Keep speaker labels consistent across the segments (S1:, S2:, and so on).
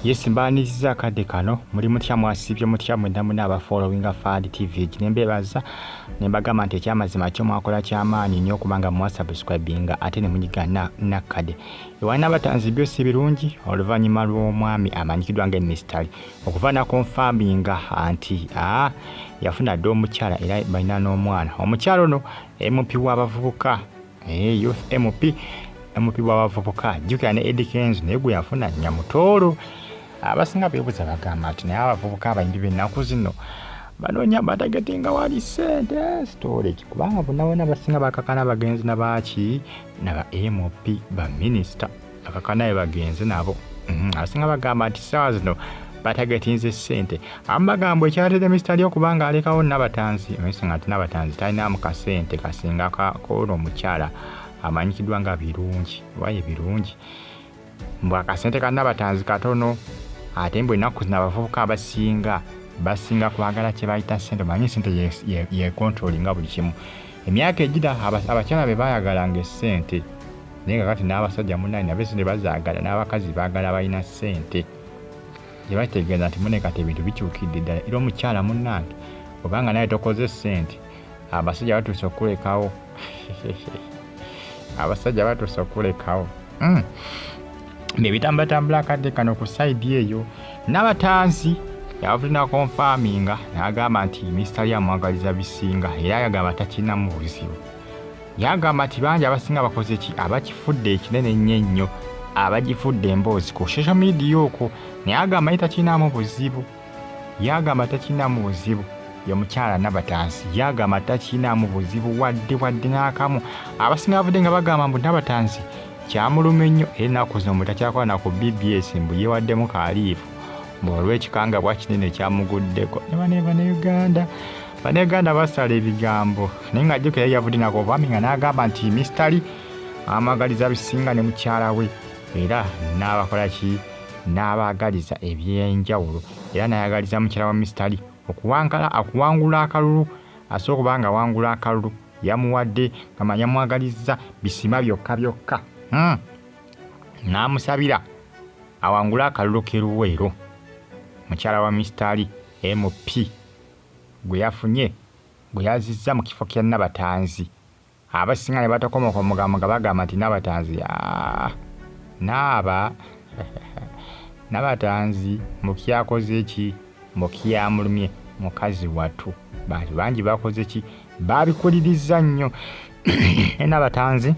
S1: Yes, mbaniriza akadde kano muli mutya mwasibye mutya mwenda munaba following Fad TV nembebaza nembagamba nti ekyamazima kyo mwakola kyamaanyi nnyo kubanga mwasubscribinga ate ne munyiga nakadde ewa Nabatanzi byose birungi oluvannyuma lw'omwami amanyikidwa nga mystery okuva na confirminga anti yafuna ddo omukyala era balina n'omwana omukyala ono MP w'abavubuka youth MP w'abavubuka jjukira ne Eddie Kenzo naye gwe yafuna Nyamutoolo. Abasinga beebuuza bagamba nti naye abavubuka abayimbi b'ennaku zino banoonya batagetinga wali ssente storage kubanga bonna basinga bakakana bagenzi nabaki naba MP ba minisita bakakana be bagenzi nabo abasinga bagamba nti ssaawa zino batagetinze ssente ambagambo ekyatedde misitali okubanga alekawo Nabatanzi emesinga nti Nabatanzi talinamu kasente kasinga kakono omukyala amanyikidwa nga birungi waye birungi mbwa akasente ka Nabatanzi katono ate mbwe ennaku zino abavubuka basinga kwagala kye bayita ssente manyi ssente ye controllinga buli kimu emyaka egira abakyala be bayagalanga essente naye nga kati n'abasajja munani nabo essente bazaagala n'abakazi baagala balina ssente gye bakitegeeza nti mune kati ebintu bikyukidde ddala era omukyala munnange obanga naye tokoze ssente abasajja batuuse okulekawo abasajja batuuse okulekawo nebitambatambula akadde kano ku side eyo Nabatanzi yavulina confirminga n'agamba nti misitali yamwagaliza bisinga era yagamba takinamu buzibu yagamba nti bangi abasinga bakoze ki abakifudde ekinene nnyo abagifudde emboozi ku social media okwo naye agamba ye takinamu buzibu yagamba takinamu buzibu ye mukyala Nabatanzi yagamba takinamu buzibu wadde n'akamu abasinga bavudde nga bagamba mbu Nabatanzi kyamulume nnyo era ennaku zino mutakyakola na ku BBS mbu yeewaddemu kaaliifu olw'ekikanga bwa kinene kyamuguddeko ne Bannayuganda basala ebigambo naye nga jjukira yavudde nakovaminga n'agamba nti misitali amagaliza bisinga ne mukyala we era n'abakola ki n'abaagaliza ebyenjawulo era n'ayagaliza mukyala wa misitali okuwangula akalulu asobola okuba nga awangula akalulu yamuwadde nga yamwagaliza bisima byokka n'amusabira awangula akalulu keruweero mukyala wa misitali MP gwe yafunye gwe yazizza mu kifo kya Nabatanzi abasinga ne batakomoka omugambo nga bagamba nti Nabatanzi Nabatanzi mukyakoze ki mukyamulumye mukazi watu bangi bakoze ki babikuliriza nnyo Nabatanzi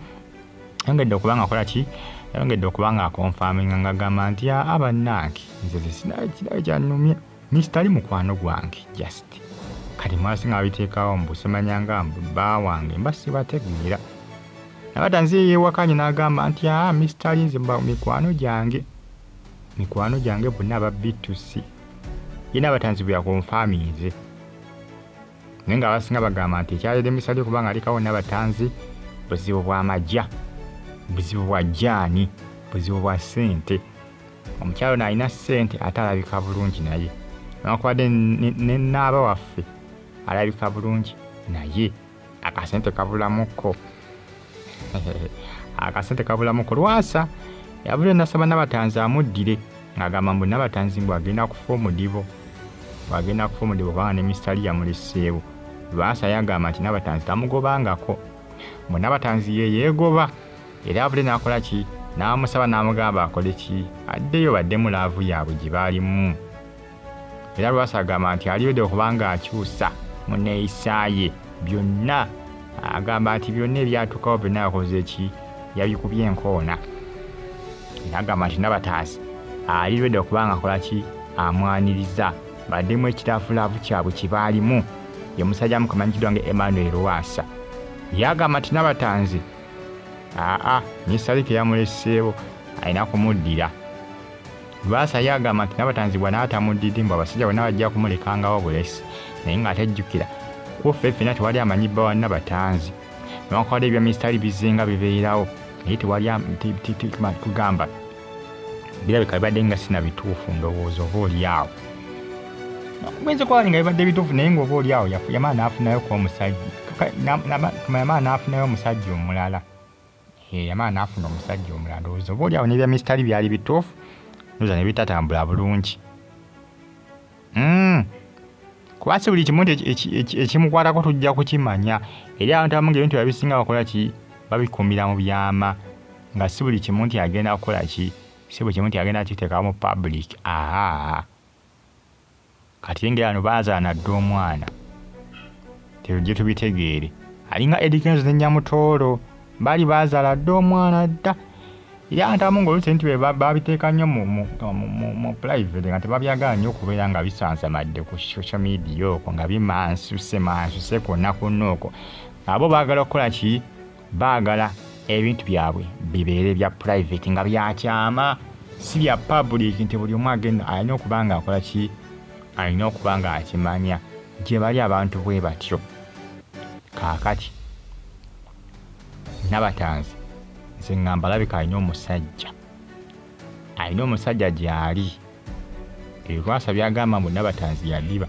S1: yongedde okuba nga akola ki yongedde okuba nga akonfaminga nga agamba nti abannange nze sinakirayo kyannumye misitali mukwano gwange just kati mwasi nga babiteekawo mbusemanyanga bba wange mba sibategeera Nabatanzi yeewakanye n'agamba nti misitali nze mikwano gyange bonna babbitusi ye Nabatanzi bwe yakonfaminze naye nga abasinga bagamba nti ekyalede misitali okuba nga alekawo Nabatanzi buzibu bw'amajja buzibu bwa jaani buzibu bwa ssente omukyalo n'alina ssente ate alabika bulungi naye newankubadde ne naaba waffe alabika bulungi naye akasente kabulamuko lwasa yavudde nasaba Nabatanzi amuddire ng'agamba mbu Nabatanzi mbu agenda kufa omudibo kubanga ne misitali yamuleseewo lwasa yagamba nti Nabatanzi tamugobangako mbu Nabatanzi yeegoba era avudde n'akola ki n'amusaba n'amugamba akole ki addeyo baddemu laavu yaabwe gye baalimu era lwasa agamba nti aliyodde okubanga akyusa mu neeyisa ye byonna agamba nti byonna ebyatuukawo byonna yakoze ki yabikubye enkoona era agamba nti Nabatanzi aliyodde okubanga akola ki amwaniriza baddemu ekitaafulaavu kyabwe kye baalimu ye musajja mukamanyikidwa nga Emmanuel Lwasa yagamba nti Nabatanzi misitali yamuleseewo alina kumuddira Lwasa yagamba nti Nabatanzi bw'anaatamuddidde mbu abasajja bonna bajja kumulekangawo bulesi naye ng'atejjukira kufe ffenna tewali amanyi bba wa Nabatanzi newankubadde ebya misitali bizinga bibeerawo naye tewali tugamba birabika bibadde nga sina bituufu ndowooza oba oliawo mwenze kwali nga bibadde bituufu naye ng'oba oliawo yamaa n'afunayo omusajja omulala yamaa n'afuna omusajja omulala ndowooza oba oliawo n'ebya misitali byali bituufu ndoza ne bitatambula bulungi. Kuba si buli kimu ekimukwatako tujja kukimanya era abantu abamu ng'ebintu babisinga bakola ki babikuumira mu byama nga si buli kimu nti agenda kukola ki si buli kimu nti agenda kiteekawo mu public. Kati ngera ano baazaana dda omwana tujje tubitegeere alinga Edikenzo ne Nyamutoolo bali baazaala dda omwana dda era abantu abamu ng'oluusi nti babiteeka nnyo mu private nga tebabyagala nnyo okubeera nga bisansamadde ku social media okwo nga bimansuse kwonna kunno okwo. Abo baagala okukola ki baagala ebintu byabwe bibeere bya private nga byakyama si bya public nti buli omu agenda alina okuba nga akola ki alina okuba nga akimanya gye bali abantu bwe batyo. Kaakati Nabatanzi nze ngamba alabika alina omusajja gy'ali lwasa byagamba mu Nabatanzi yaddiba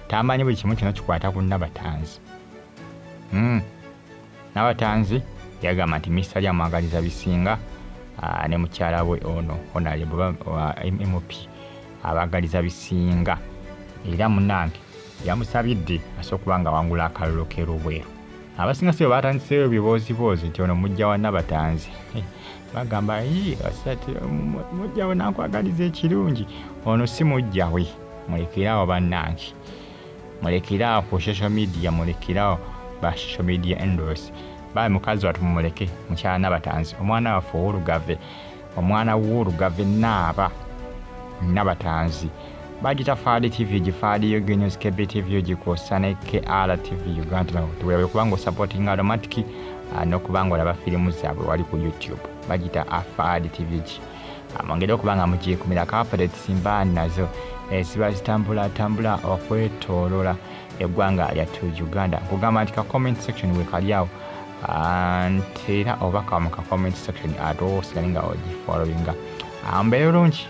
S1: tamanyi buli kimu kyonna kikwata ku Nabatanzi. Nabatanzi yagamba nti Mr. lyamwagaliza bisinga ne mukyala we ono Honorable Omupya abagaliza bisinga era munnange yamusabidde asobola okuba nga wangula akalulu k'erubweru. Abasinga si batandiseeyo biboozibozi nti ono mujja wa Nabatanzi bagamba mujja we nakwagaliza ekirungi. Ono si mujja we, mulekerawo bannange, mulekerawo ku social media, mulekerawo ba social media endorse. Bae mukazi watu mumuleke mukyala Nabatanzi omwana waffe ow'olugave omwana w'olugave Nabatanzi bagita Faadi TV gifaadi yo News KB TV yo gikosa ne KR TV Uganda tuwewe kubanga supporting automatic no kubanga olaba filimu zaabwe wali ku YouTube bagita Faadi TV amangere okubanga mugiye kumira corporate simbani nazo siba zitambula okwetolola eggwanga lya Uganda. Kugamba nti ka comment section we kali awo ntera obaka mu ka comment section ate osigalinga ogi followinga ambeera bulungi.